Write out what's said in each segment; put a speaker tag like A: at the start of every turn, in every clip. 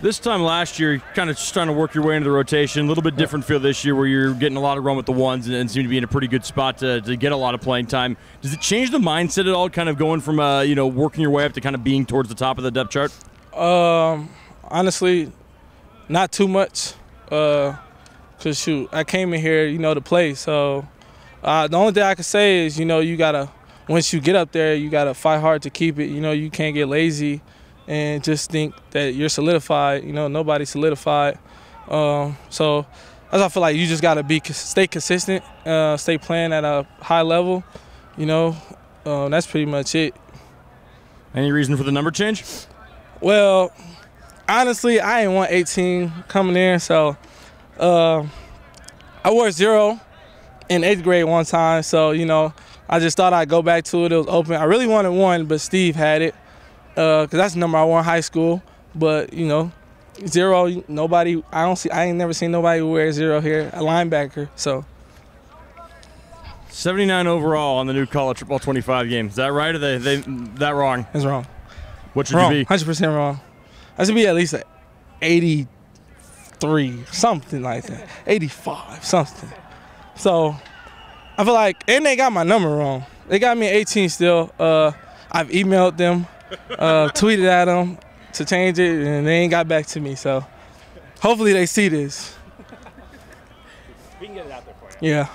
A: This time last year, kind of just trying to work your way into the rotation. A little bit different feel this year where you're getting a lot of run with the ones and seem to be in a pretty good spot to get a lot of playing time. Does it change the mindset at all, kind of going from, working your way up to kind of being towards the top of the depth chart?
B: Honestly, not too much. Because, shoot, I came in here, to play. So the only thing I can say is, you got to, once you get up there, you got to fight hard to keep it. You can't get lazy and just think that you're solidified. Nobody's solidified. So that's why I feel like you just got to stay consistent, stay playing at a high level. That's pretty much it.
A: Any reason for the number change?
B: Well, honestly, I ain't want 18 coming in, so I wore 0 in 8th grade one time. So, I just thought I'd go back to it. It was open. I really wanted 1, but Steve had it. Because that's the number I wore in high school. But, 0, nobody, I ain't never seen nobody wear 0 here, a linebacker, so.
A: 79 overall on the new college football 25 game. Is that right, or they that wrong?
B: That's wrong.
A: What should you be?
B: 100% wrong. I should be at least 83, something like that. 85, something. So, I feel like, and they got my number wrong. They got me at 18 still. I've emailed them. Tweeted at them to change it, and they ain't got back to me. So hopefully they see this.
C: We can get it out there for you.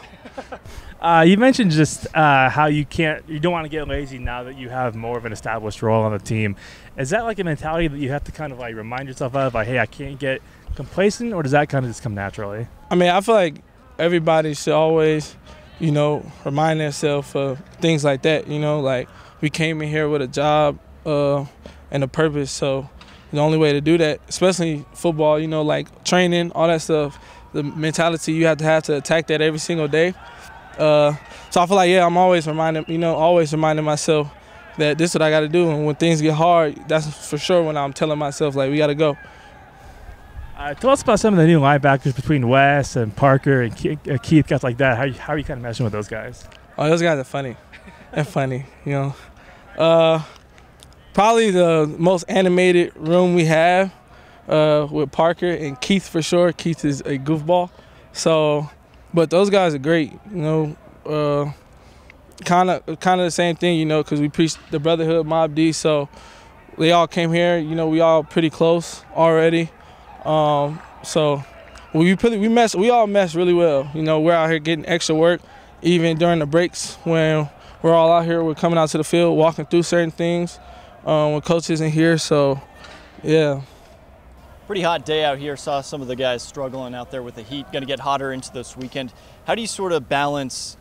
B: Yeah.
C: You mentioned just how you don't want to get lazy now that you have more of an established role on the team. Is that like a mentality that you have to kind of like remind yourself of, like, hey, I can't get complacent, or does that kind of just come naturally? I
B: mean, I feel like everybody should always, remind themselves of things like that. Like we came in here with a job and a purpose, so the only way to do that, especially football, like training, all that stuff, the mentality you have to attack that every single day. So I feel like, I'm always reminding myself that this is what I got to do, and when things get hard, that's for sure when I'm telling myself, like, we got to go.
C: Tell us about some of the new linebackers between Wes and Parker and Keith, guys like that. How are you kind of meshing with those guys?
B: Oh, those guys are funny. They're funny, Probably the most animated room we have with Parker and Keith for sure. Keith is a goofball. So, but those guys are great. Kind of the same thing. Because we preach the brotherhood, Mob D. So they all came here. We all pretty close already. So we all mesh really well. We're out here getting extra work, even during the breaks when we're all out here. We're coming out to the field, walking through certain things. When coach isn't here, so yeah.
D: Pretty hot day out here. Saw some of the guys struggling out there with the heat. Going to get hotter into this weekend. How do you sort of balance,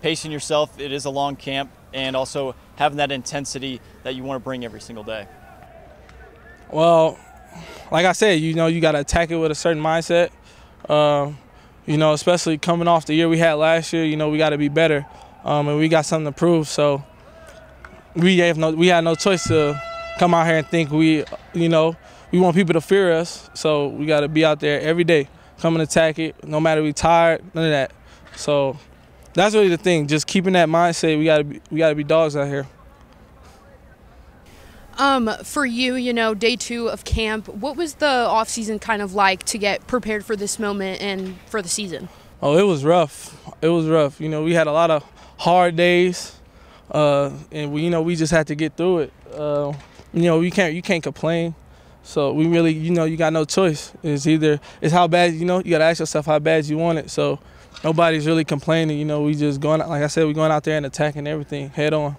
D: pacing yourself? It is a long camp, and also having that intensity that you want to bring every single day.
B: Well, like I said, you got to attack it with a certain mindset. Especially coming off the year we had last year. We got to be better, and we got something to prove. So. We had no choice to come out here and think we want people to fear us. So we got to be out there every day, come and attack it, no matter we tired, none of that. So that's really the thing, just keeping that mindset. We got to be dogs out here.
E: For you, day 2 of camp, what was the off season kind of like to get prepared for this moment and for the season?
B: Oh, it was rough. It was rough. We had a lot of hard days. And we just had to get through it. You can't complain. So we really, you got no choice. It's how bad, you got to ask yourself how bad you want it. So nobody's really complaining. We just going, like I said, we're going out there and attacking everything head on.